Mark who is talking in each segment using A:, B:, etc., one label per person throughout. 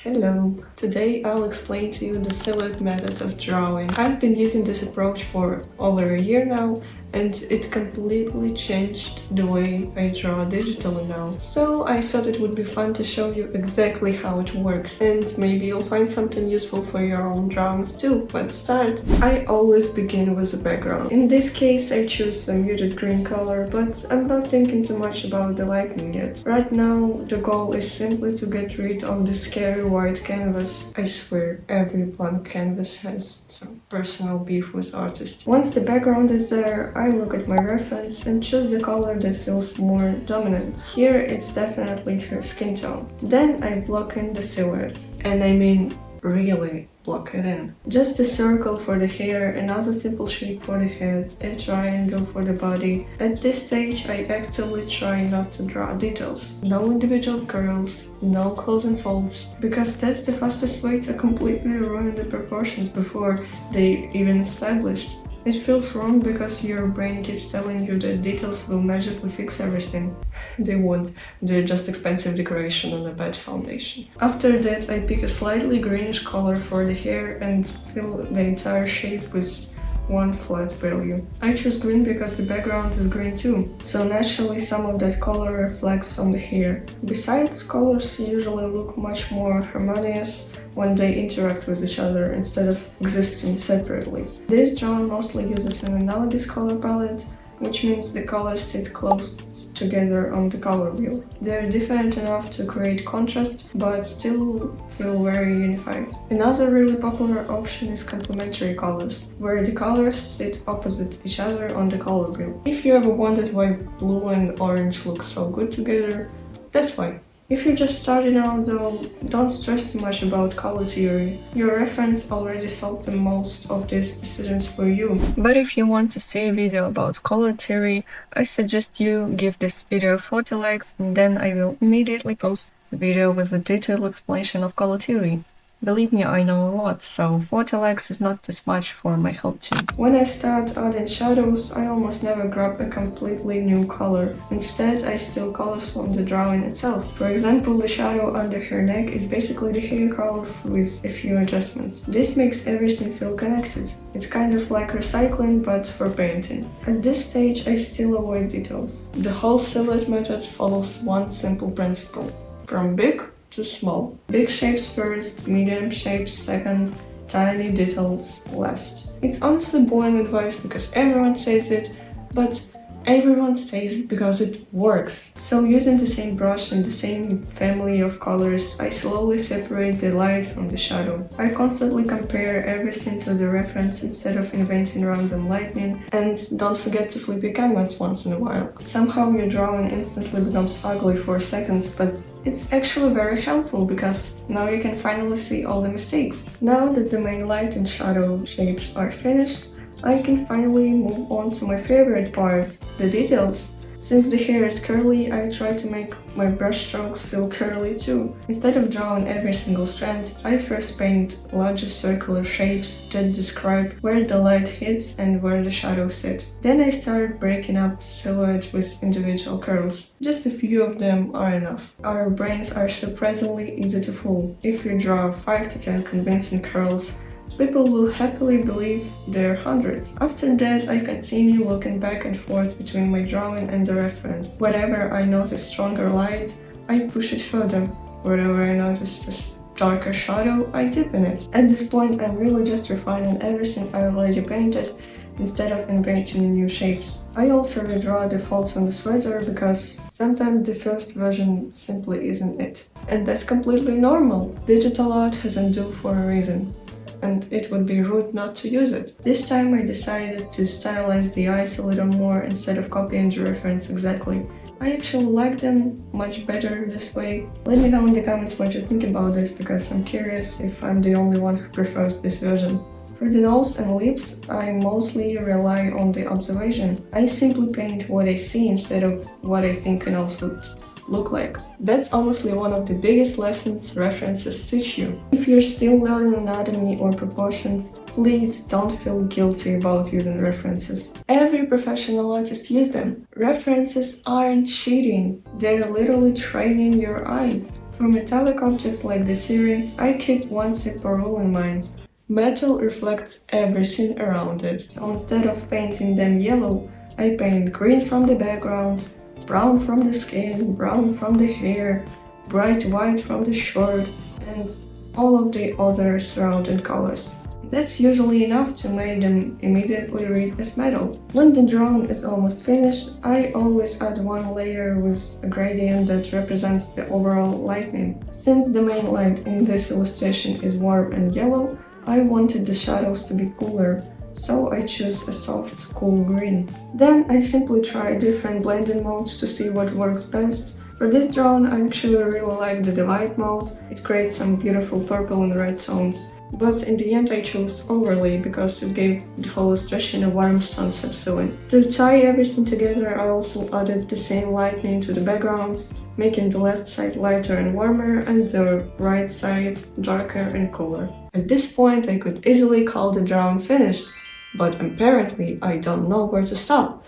A: Hello! Today I'll explain to you the silhouette method of drawing. I've been using this approach for over a year now, and it completely changed the way I draw digitally now. So I thought it would be fun to show you exactly how it works, and maybe you'll find something useful for your own drawings too. Let's start! I always begin with a background. In this case I choose a muted green color, but I'm not thinking too much about the lighting yet. Right now the goal is simply to get rid of the scary white canvas. I swear every blank canvas has some personal beef with artists. Once the background is there, I look at my reference and choose the color that feels more dominant. Here it's definitely her skin tone. Then I block in the silhouette. And I mean really block it in. Just a circle for the hair, another simple shape for the head, a triangle for the body. At this stage I actively try not to draw details. No individual curls, no closing folds, because that's the fastest way to completely ruin the proportions before they even established. It feels wrong because your brain keeps telling you that details will magically fix everything. They won't, they're just expensive decoration on a bad foundation. After that I pick a slightly greenish color for the hair and fill the entire shape with one flat value. I choose green because the background is green too, so naturally some of that color reflects on the hair. Besides, colors usually look much more harmonious when they interact with each other instead of existing separately. This drawing mostly uses an analogous color palette, which means the colors sit close together on the color wheel. They're different enough to create contrast, but still feel very unified. Another really popular option is complementary colors, where the colors sit opposite each other on the color wheel. If you ever wondered why blue and orange look so good together, that's why. If you're just starting out though, don't stress too much about color theory. Your reference already solved the most of these decisions for you. But if you want to see a video about color theory, I suggest you give this video 40 likes and then I will immediately post the video with a detailed explanation of color theory. Believe me, I know a lot, so 40 likes is not as much for my help team. When I start adding shadows, I almost never grab a completely new color. Instead, I steal colors from the drawing itself. For example, the shadow under her neck is basically the hair color with a few adjustments. This makes everything feel connected. It's kind of like recycling, but for painting. At this stage, I still avoid details. The whole silhouette method follows one simple principle: from big to small. Big shapes first, medium shapes second, tiny details last. It's honestly boring advice because everyone says it, but everyone says it because it works. So using the same brush and the same family of colors, I slowly separate the light from the shadow. I constantly compare everything to the reference instead of inventing random lightning, and don't forget to flip your canvas once in a while. Somehow your drawing instantly becomes ugly for seconds, but it's actually very helpful because now you can finally see all the mistakes. Now that the main light and shadow shapes are finished, I can finally move on to my favorite part, the details. Since the hair is curly, I try to make my brush strokes feel curly too. Instead of drawing every single strand, I first paint larger circular shapes that describe where the light hits and where the shadows sit. Then I start breaking up silhouette with individual curls. Just a few of them are enough. Our brains are surprisingly easy to fool. If you draw 5 to 10 convincing curls, people will happily believe there are hundreds. After that, I continue looking back and forth between my drawing and the reference. Wherever I notice stronger light, I push it further. Wherever I notice a darker shadow, I deepen it. At this point, I'm really just refining everything I already painted instead of inventing new shapes. I also redraw the folds on the sweater because sometimes the first version simply isn't it. And that's completely normal. Digital art has endure for a reason, and it would be rude not to use it. This time I decided to stylize the eyes a little more instead of copying the reference exactly. I actually like them much better this way. Let me know in the comments what you think about this because I'm curious if I'm the only one who prefers this version. For the nose and lips, I mostly rely on the observation. I simply paint what I see instead of what I think a nose would look like. That's honestly one of the biggest lessons references teach you. If you're still learning anatomy or proportions, please don't feel guilty about using references. Every professional artist uses them. References aren't cheating, they're literally training your eye. For metallic objects like the C-rings, I keep one simple rule in mind. Metal reflects everything around it, so instead of painting them yellow, I paint green from the background, brown from the skin, brown from the hair, bright white from the shirt, and all of the other surrounding colors. That's usually enough to make them immediately read as metal. When the drawing is almost finished, I always add one layer with a gradient that represents the overall lighting. Since the main light in this illustration is warm and yellow, I wanted the shadows to be cooler, so I choose a soft, cool green. Then I simply try different blending modes to see what works best. For this drawing, I actually really like the Divide mode. It creates some beautiful purple and red tones. But in the end I chose Overlay because it gave the whole illustration a warm sunset feeling. To tie everything together, I also added the same lightning to the background, making the left side lighter and warmer and the right side darker and cooler. At this point I could easily call the drawing finished, but apparently I don't know where to stop.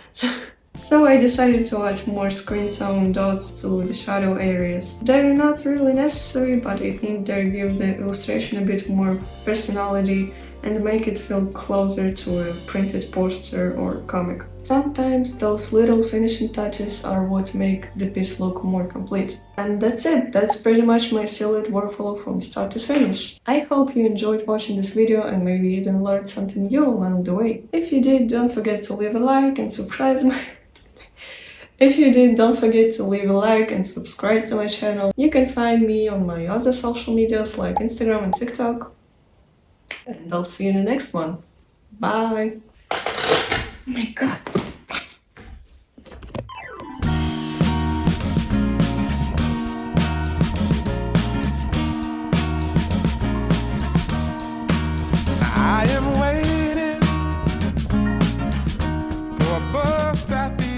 A: So I decided to add more screen tone dots to the shadow areas. They're not really necessary, but I think they give the illustration a bit more personality and make it feel closer to a printed poster or comic. Sometimes those little finishing touches are what make the piece look more complete. And that's it, that's pretty much my silhouette workflow from start to finish. I hope you enjoyed watching this video and maybe even learned something new along the way. If you did, don't forget to leave a like and subscribe to my channel. You can find me on my other social medias like Instagram and TikTok. And I'll see you in the next one. Bye! Oh my god.
B: I am waiting for a bus stop.